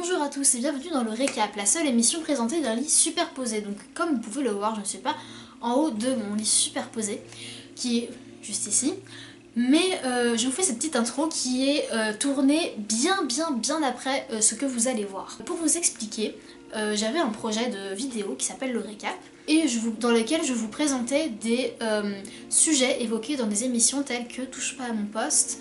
Bonjour à tous et bienvenue dans le récap, la seule émission présentée d'un lit superposé. Donc comme vous pouvez le voir, je ne suis pas en haut de mon lit superposé, qui est juste ici. Mais je vous fais cette petite intro qui est tournée bien après ce que vous allez voir. Pour vous expliquer, j'avais un projet de vidéo qui s'appelle le récap et dans lequel je vous présentais des sujets évoqués dans des émissions telles que Touche pas à mon poste,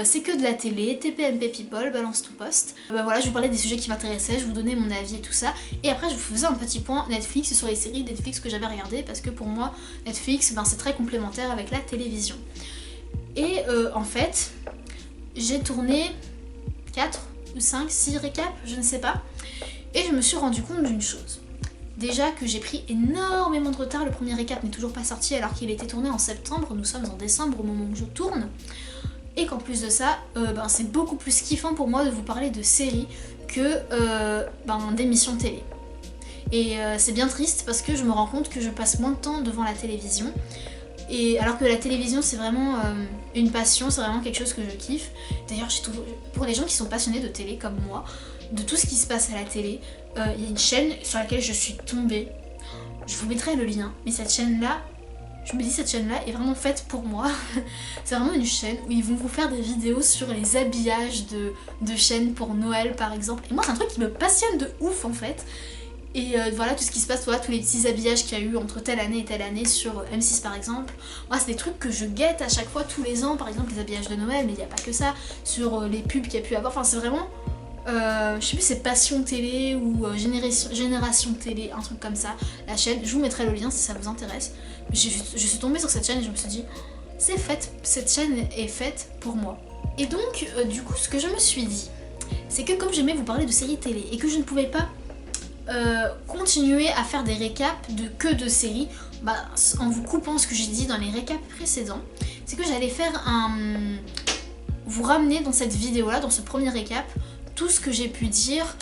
c'est que de la télé, TPMP People, Balance ton poste. Voilà, je vous parlais des sujets qui m'intéressaient, je vous donnais mon avis et tout ça. Et après je vous faisais un petit point Netflix sur les séries Netflix que j'avais regardées parce que pour moi Netflix c'est très complémentaire avec la télévision. Et en fait, j'ai tourné 4 ou 5, 6 récaps, je ne sais pas. Et je me suis rendu compte d'une chose. Déjà que j'ai pris énormément de retard, le premier récap n'est toujours pas sorti alors qu'il était tourné en septembre, nous sommes en décembre au moment où je tourne. Et qu'en plus de ça, c'est beaucoup plus kiffant pour moi de vous parler de séries que d'émissions télé. Et c'est bien triste parce que je me rends compte que je passe moins de temps devant la télévision. Et alors que la télévision c'est vraiment une passion, c'est vraiment quelque chose que je kiffe. D'ailleurs pour les gens qui sont passionnés de télé comme moi, de tout ce qui se passe à la télé, il y a une chaîne sur laquelle je suis tombée. Je vous mettrai le lien, mais cette chaîne-là, je me dis cette chaîne-là est vraiment faite pour moi. C'est vraiment une chaîne où ils vont vous faire des vidéos sur les habillages de chaînes pour Noël par exemple. Et moi c'est un truc qui me passionne de ouf en fait. Et voilà tout ce qui se passe, voilà, tous les petits habillages qu'il y a eu entre telle année et telle année sur M6 par exemple. Moi c'est des trucs que je guette à chaque fois tous les ans, par exemple les habillages de Noël, mais il n'y a pas que ça, sur les pubs qu'il y a pu avoir, enfin c'est vraiment, je sais plus c'est Passion Télé ou Génération Télé, un truc comme ça, la chaîne, je vous mettrai le lien si ça vous intéresse. Je suis tombée sur cette chaîne et je me suis dit, c'est fait, cette chaîne est faite pour moi. Et donc du coup ce que je me suis dit, c'est que comme j'aimais vous parler de séries télé et que je ne pouvais pas continuer à faire des récaps que de séries, en vous coupant ce que j'ai dit dans les récaps précédents, c'est que j'allais faire vous ramener dans cette vidéo là, dans ce premier récap, tout ce que j'ai pu dire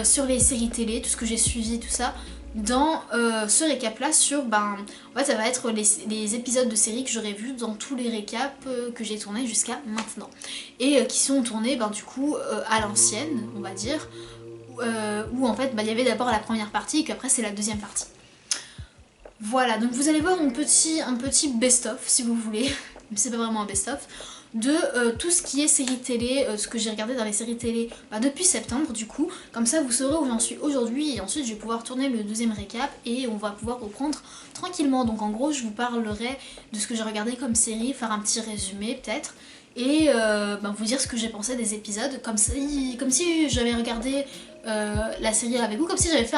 sur les séries télé, tout ce que j'ai suivi, tout ça, dans ce récap là sur, en fait ça va être les épisodes de séries que j'aurais vus dans tous les récaps que j'ai tournés jusqu'à maintenant. Et qui sont tournés du coup à l'ancienne, on va dire, où en fait il y avait d'abord la première partie et qu'après c'est la deuxième partie. Voilà, donc vous allez voir un petit best-of si vous voulez, c'est pas vraiment un best-of, de tout ce qui est séries télé, ce que j'ai regardé dans les séries télé depuis septembre du coup, comme ça vous saurez où j'en suis aujourd'hui et ensuite je vais pouvoir tourner le deuxième récap et on va pouvoir reprendre tranquillement. Donc en gros je vous parlerai de ce que j'ai regardé comme série, faire un petit résumé peut-être, et vous dire ce que j'ai pensé des épisodes, comme si j'avais regardé la série avec vous, comme si j'avais fait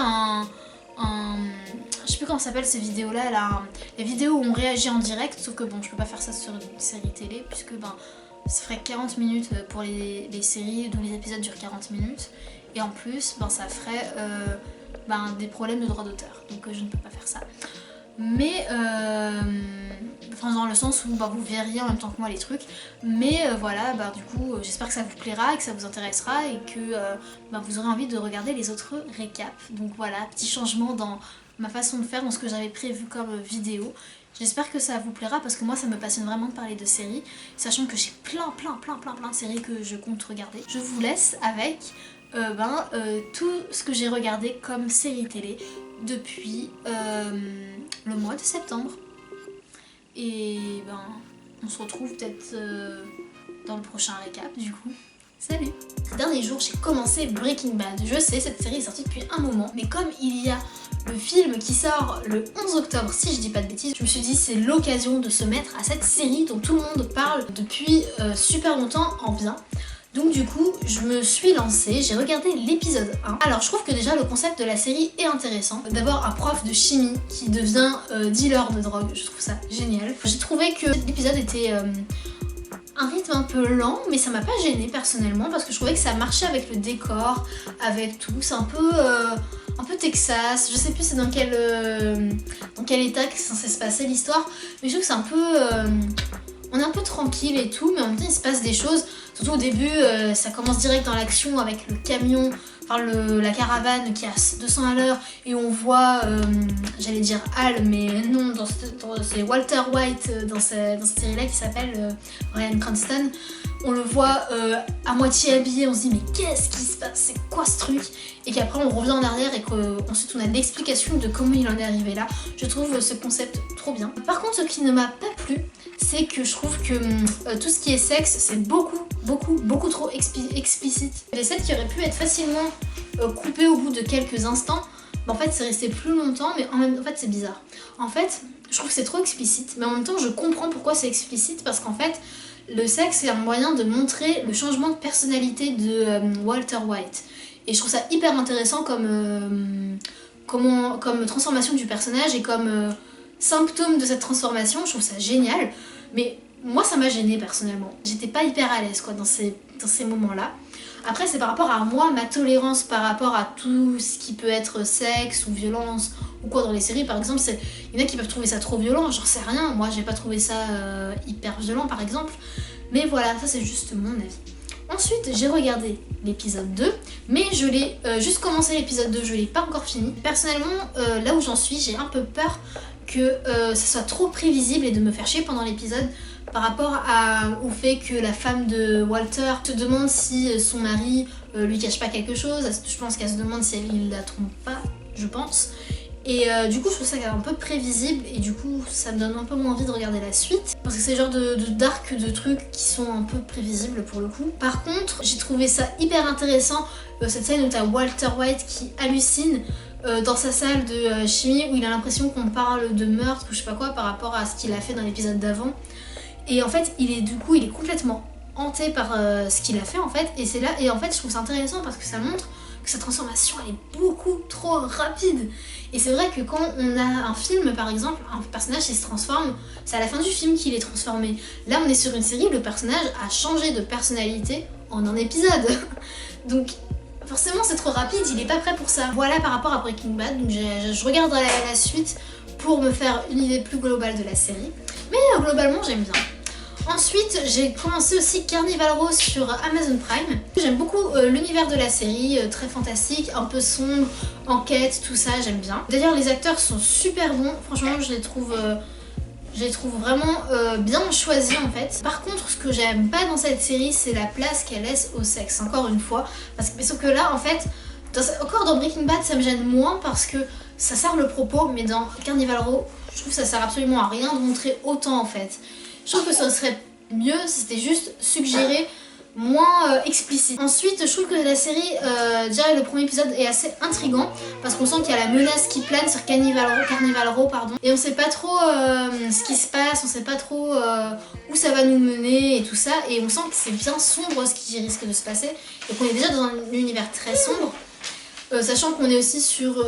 je sais plus comment ça s'appelle ces vidéos là, les vidéos où on réagit en direct, sauf que je peux pas faire ça sur une série télé puisque ça ferait 40 minutes pour les séries dont les épisodes durent 40 minutes et en plus ça ferait des problèmes de droit d'auteur, donc je ne peux pas faire ça. Mais dans le sens où vous verriez en même temps que moi les trucs, mais voilà, du coup j'espère que ça vous plaira et que ça vous intéressera et que vous aurez envie de regarder les autres récaps. Donc voilà, petit changement dans ma façon de faire, dans ce que j'avais prévu comme vidéo. J'espère que ça vous plaira parce que moi ça me passionne vraiment de parler de séries, sachant que j'ai plein de séries que je compte regarder. Je vous laisse avec tout ce que j'ai regardé comme série télé depuis le mois de septembre. Et on se retrouve peut-être dans le prochain récap du coup. Salut! Ces derniers jours j'ai commencé Breaking Bad. Je sais, cette série est sortie depuis un moment, mais comme il y a le film qui sort le 11 octobre si je dis pas de bêtises, je me suis dit c'est l'occasion de se mettre à cette série dont tout le monde parle depuis super longtemps en bien. Donc du coup, je me suis lancée, j'ai regardé l'épisode 1. Alors je trouve que déjà le concept de la série est intéressant. D'avoir un prof de chimie qui devient dealer de drogue, je trouve ça génial. J'ai trouvé que l'épisode était un rythme un peu lent, mais ça m'a pas gênée personnellement parce que je trouvais que ça marchait avec le décor, avec tout. C'est un peu Texas, je sais plus c'est dans quel état que c'est censé se passer l'histoire, mais je trouve que c'est un peu... on est un peu tranquille et tout, mais en même temps il se passe des choses. Surtout au début, ça commence direct dans l'action avec le camion, la caravane qui est à 200 à l'heure et on voit, j'allais dire Hal, mais non, c'est Walter White dans cette série-là qui s'appelle Bryan Cranston, on le voit à moitié habillé, on se dit mais qu'est-ce qui se passe, c'est quoi ce truc? Et qu'après on revient en arrière et qu'ensuite on a l'explication de comment il en est arrivé là. Je trouve ce concept trop bien. Par contre, ce qui ne m'a pas plu, c'est que je trouve que tout ce qui est sexe, c'est beaucoup trop explicite. Des scènes qui auraient pu être facilement coupées au bout de quelques instants, en fait c'est resté plus longtemps, mais en fait c'est bizarre. En fait, je trouve que c'est trop explicite, mais en même temps je comprends pourquoi c'est explicite, parce qu'en fait le sexe c'est un moyen de montrer le changement de personnalité de Walter White. Et je trouve ça hyper intéressant comme transformation du personnage et comme symptôme de cette transformation. Je trouve ça génial, mais moi ça m'a gênée personnellement. J'étais pas hyper à l'aise quoi dans ces moments-là. Après c'est par rapport à moi, ma tolérance par rapport à tout ce qui peut être sexe ou violence ou quoi dans les séries par exemple. Il y en a qui peuvent trouver ça trop violent, j'en sais rien. Moi j'ai pas trouvé ça hyper violent par exemple. Mais voilà, ça c'est juste mon avis. Ensuite j'ai regardé l'épisode 2, mais je l'ai juste commencé l'épisode 2, je l'ai pas encore fini. Personnellement là où j'en suis, j'ai un peu peur que ça soit trop prévisible et de me faire chier pendant l'épisode par rapport au fait que la femme de Walter se demande si son mari lui cache pas quelque chose. Je pense qu'elle se demande si il la trompe pas, je pense. Et du coup je trouve ça un peu prévisible et du coup ça me donne un peu moins envie de regarder la suite parce que c'est le genre de dark de trucs qui sont un peu prévisibles pour le coup. Par contre j'ai trouvé ça hyper intéressant cette scène où t'as Walter White qui hallucine dans sa salle de chimie où il a l'impression qu'on parle de meurtre ou je sais pas quoi par rapport à ce qu'il a fait dans l'épisode d'avant. Et en fait il est complètement hanté par ce qu'il a fait en fait, et c'est là, et en fait je trouve ça intéressant parce que ça montre que sa transformation elle est beaucoup trop rapide. Et c'est vrai que quand on a un film par exemple, un personnage qui se transforme, c'est à la fin du film qu'il est transformé. Là on est sur une série, le personnage a changé de personnalité en un épisode. Donc forcément c'est trop rapide, il est pas prêt pour ça. Voilà par rapport à Breaking Bad, donc je regarderai la suite pour me faire une idée plus globale de la série. Mais globalement j'aime bien. Ensuite, j'ai commencé aussi Carnival Row sur Amazon Prime. J'aime beaucoup l'univers de la série, très fantastique, un peu sombre, enquête, tout ça, j'aime bien. D'ailleurs, les acteurs sont super bons, franchement, je les trouve vraiment bien choisis en fait. Par contre, ce que j'aime pas dans cette série, c'est la place qu'elle laisse au sexe, encore une fois. Sauf que là, en fait, encore dans Breaking Bad, ça me gêne moins parce que ça sert le propos, mais dans Carnival Row, je trouve que ça sert absolument à rien de montrer autant en fait. Je trouve que ça serait mieux si c'était juste suggéré, moins explicite. Ensuite, je trouve que la série, déjà le premier épisode est assez intriguant parce qu'on sent qu'il y a la menace qui plane sur Carnival Row, et on sait pas trop ce qui se passe, on sait pas trop où ça va nous mener et tout ça, et on sent que c'est bien sombre ce qui risque de se passer et qu'on est déjà dans un univers très sombre. Sachant qu'on est aussi sur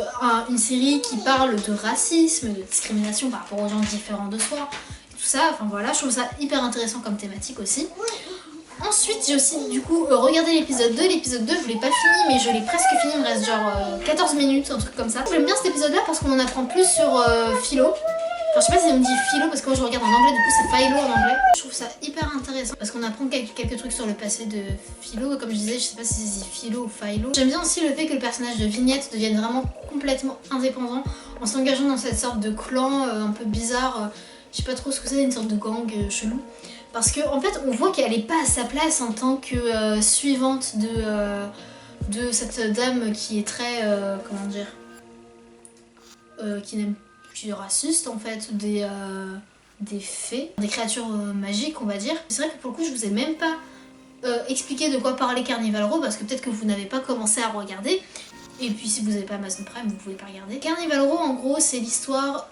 une série qui parle de racisme, de discrimination par rapport aux gens différents de soi, tout ça, enfin voilà, je trouve ça hyper intéressant comme thématique aussi. Ensuite j'ai aussi du coup regardé l'épisode 2, l'épisode 2 je l'ai pas fini mais je l'ai presque fini, il me reste genre 14 minutes, un truc comme ça. J'aime bien cet épisode là parce qu'on en apprend plus sur philo. Enfin, je sais pas si on me dit philo parce que moi je regarde en anglais, du coup c'est philo en anglais. Je trouve ça hyper intéressant parce qu'on apprend quelques trucs sur le passé de philo, comme je disais, je sais pas si c'est philo ou philo. J'aime bien aussi le fait que le personnage de Vignette devienne vraiment complètement indépendant en s'engageant dans cette sorte de clan un peu bizarre. Je sais pas trop ce que c'est, une sorte de gang chelou. Parce qu'en fait, on voit qu'elle est pas à sa place en tant que suivante de cette dame qui est très, comment dire, qui est raciste en fait, des fées, des créatures magiques on va dire. C'est vrai que pour le coup, je vous ai même pas expliqué de quoi parlait Carnival Row parce que peut-être que vous n'avez pas commencé à regarder. Et puis si vous n'avez pas Amazon Prime, vous pouvez pas regarder. Carnival Row, en gros, c'est l'histoire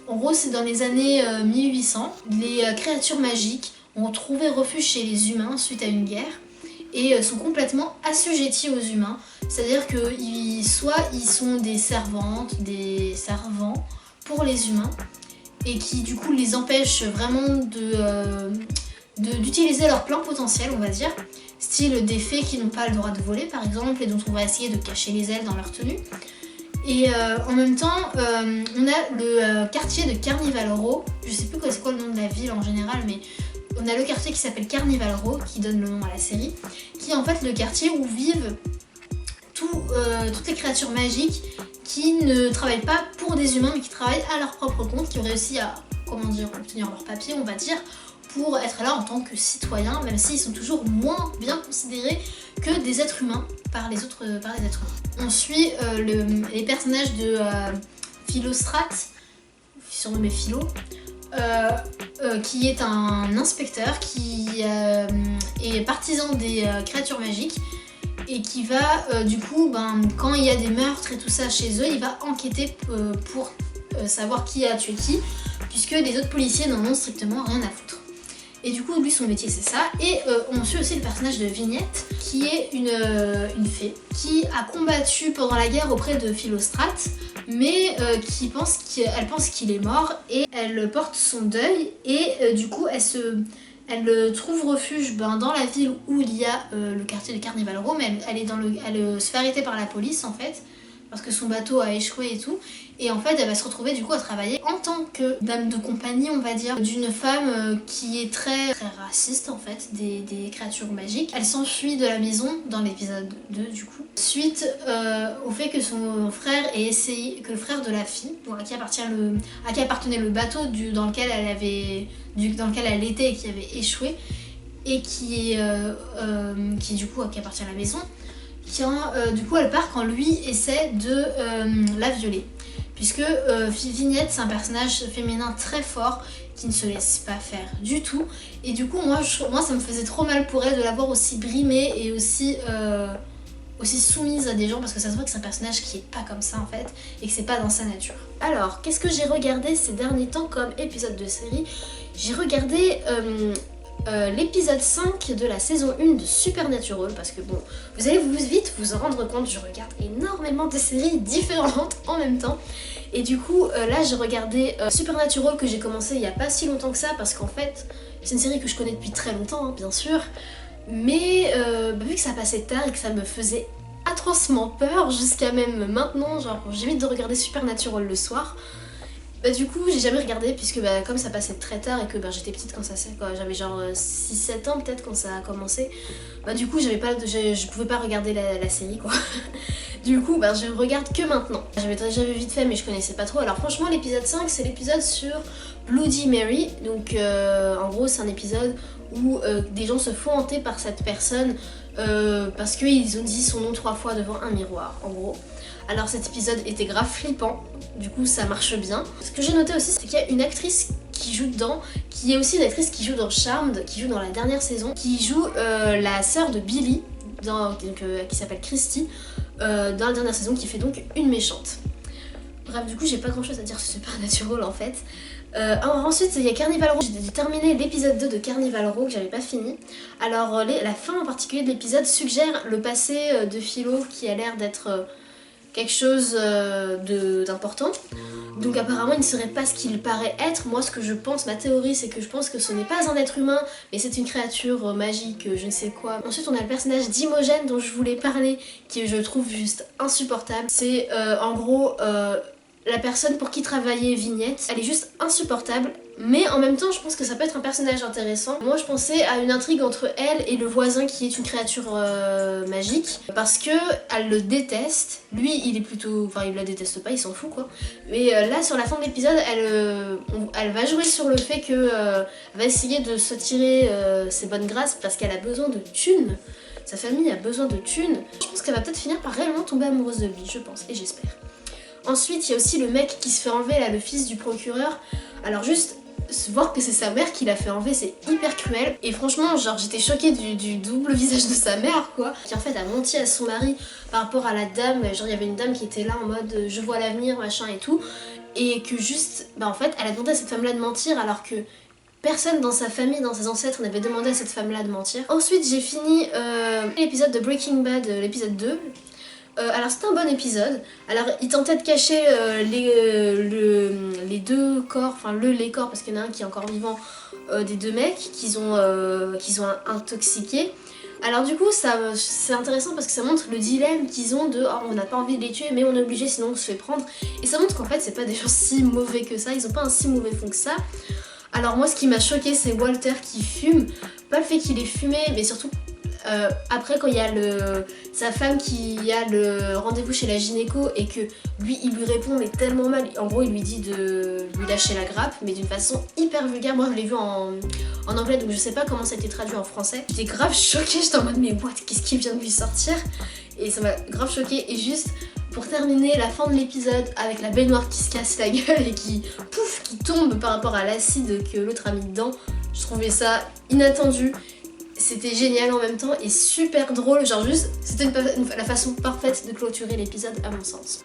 En gros, c'est dans les années 1800. Les créatures magiques ont trouvé refuge chez les humains suite à une guerre et sont complètement assujettis aux humains. C'est-à-dire que soit ils sont des servantes, des servants pour les humains et qui du coup les empêchent vraiment d'utiliser leur plein potentiel, on va dire. Style des fées qui n'ont pas le droit de voler par exemple et dont on va essayer de cacher les ailes dans leur tenue. Et en même temps, on a le quartier de Carnival Row, je sais plus c'est quoi le nom de la ville en général, mais on a le quartier qui s'appelle Carnival Row, qui donne le nom à la série, qui est en fait le quartier où vivent toutes les créatures magiques qui ne travaillent pas pour des humains, mais qui travaillent à leur propre compte, qui ont réussi à, comment dire, obtenir leur papier, on va dire, pour être là en tant que citoyens, même s'ils sont toujours moins bien considérés que des êtres humains par les êtres humains. On suit les personnages de Philostrate, surnommé Philo, qui est un inspecteur qui est partisan des créatures magiques et qui va du coup, quand il y a des meurtres et tout ça chez eux, il va enquêter pour savoir qui a tué qui, puisque les autres policiers n'en ont strictement rien à foutre. Et du coup, lui, son métier, c'est ça. Et on suit aussi le personnage de Vignette, qui est une fée, qui a combattu pendant la guerre auprès de Philostrate, mais elle pense qu'il est mort, et elle porte son deuil, et du coup, elle trouve refuge dans la ville où il y a le quartier de Carnival Row, mais elle se fait arrêter par la police, en fait, parce que son bateau a échoué et tout. Et en fait, elle va se retrouver du coup à travailler en tant que dame de compagnie, on va dire, d'une femme qui est très, très raciste en fait, des créatures magiques. Elle s'enfuit de la maison dans l'épisode 2 du coup, suite au fait que son frère ait essayé, que le frère de la fille, à qui appartenait le bateau dans lequel elle était et qui avait échoué, et qui appartient à la maison, du coup elle part quand lui essaie de la violer. Puisque Vignette, c'est un personnage féminin très fort qui ne se laisse pas faire du tout. Et du coup, moi ça me faisait trop mal pour elle de la voir aussi brimée et aussi soumise à des gens, parce que ça se voit que c'est un personnage qui est pas comme ça en fait, et que c'est pas dans sa nature. Alors, qu'est-ce que j'ai regardé ces derniers temps comme épisode de série? J'ai regardé l'épisode 5 de la saison 1 de Supernatural, parce que bon, vous allez vite vous en rendre compte, je regarde énormément de séries différentes en même temps. Et du coup, là j'ai regardé Supernatural, que j'ai commencé il y a pas si longtemps que ça, parce qu'en fait, c'est une série que je connais depuis très longtemps, bien sûr. Mais vu que ça passait tard et que ça me faisait atrocement peur, jusqu'à même maintenant, genre j'évite de regarder Supernatural le soir. Du coup j'ai jamais regardé, puisque comme ça passait très tard et que j'étais petite quand j'avais genre 6-7 ans peut-être quand ça a commencé, du coup je pouvais pas regarder la série quoi. Du coup je regarde que maintenant. J'avais vite fait mais je connaissais pas trop. Alors franchement l'épisode 5 c'est l'épisode sur Bloody Mary, donc en gros c'est un épisode où des gens se font hanter par cette personne parce qu'ils ont dit son nom 3 fois devant un miroir en gros. Alors cet épisode était grave flippant, du coup ça marche bien. Ce que j'ai noté aussi, c'est qu'il y a une actrice qui joue dedans, qui est aussi une actrice qui joue dans Charmed, qui joue dans la dernière saison, qui joue la sœur de Billy, qui s'appelle Christy, dans la dernière saison, qui fait donc une méchante. Bref, du coup j'ai pas grand chose à dire sur Supernatural en fait. Ensuite il y a Carnival Row. J'ai terminé l'épisode 2 de Carnival Row que j'avais pas fini. Alors la fin en particulier de l'épisode suggère le passé de Philo, qui a l'air d'être quelque chose d'important. Donc apparemment il ne serait pas ce qu'il paraît être. Moi ce que je pense, ma théorie, c'est que je pense que ce n'est pas un être humain, mais c'est une créature magique, je ne sais quoi. Ensuite on a le personnage d'Imogen dont je voulais parler, qui je trouve juste insupportable. C'est en gros la personne pour qui travaillait Vignette. Elle est juste insupportable, mais en même temps je pense que ça peut être un personnage intéressant. Moi je pensais à une intrigue entre elle et le voisin qui est une créature magique, parce que elle le déteste. Lui il est plutôt... Enfin il la déteste pas, il s'en fout quoi. Mais là sur la fin de l'épisode elle va jouer sur le fait que elle va essayer de se tirer ses bonnes grâces parce qu'elle a besoin de thunes. Sa famille a besoin de thunes. Je pense qu'elle va peut-être finir par réellement tomber amoureuse de lui, je pense, et j'espère. Ensuite, il y a aussi le mec qui se fait enlever, là, le fils du procureur. Alors juste, voir que c'est sa mère qui l'a fait enlever, c'est hyper cruel. Et franchement, genre, j'étais choquée du double visage de sa mère, quoi. Qui en fait a menti à son mari par rapport à la dame. Genre, il y avait une dame qui était là en mode je vois l'avenir, machin et tout. Et que juste, en fait, elle a demandé à cette femme-là de mentir, alors que personne dans sa famille, dans ses ancêtres, n'avait demandé à cette femme-là de mentir. Ensuite, j'ai fini l'épisode de Breaking Bad, l'épisode 2. Alors c'était un bon épisode. Alors il tentait de cacher les deux corps, enfin les corps, parce qu'il y en a un qui est encore vivant, des deux mecs qu'ils ont intoxiqués. Alors du coup c'est intéressant parce que ça montre le dilemme qu'ils ont de on n'a pas envie de les tuer mais on est obligé sinon on se fait prendre. Et ça montre qu'en fait c'est pas des gens si mauvais que ça, ils ont pas un si mauvais fond que ça. Alors moi ce qui m'a choqué c'est Walter qui fume, pas le fait qu'il ait fumé mais surtout Après quand il y a sa femme qui a le rendez-vous chez la gynéco et que lui il lui répond mais tellement mal, en gros il lui dit de lui lâcher la grappe mais d'une façon hyper vulgaire. Moi je l'ai vu en anglais donc je sais pas comment ça a été traduit en français. J'étais grave choquée, j'étais en mode mais what, qu'est-ce qui vient de lui sortir? Et ça m'a grave choquée. Et juste pour terminer la fin de l'épisode avec la baignoire qui se casse la gueule et qui tombe par rapport à l'acide que l'autre a mis dedans, je trouvais ça inattendu. C'était génial en même temps et super drôle, genre juste c'était la façon parfaite de clôturer l'épisode à mon sens.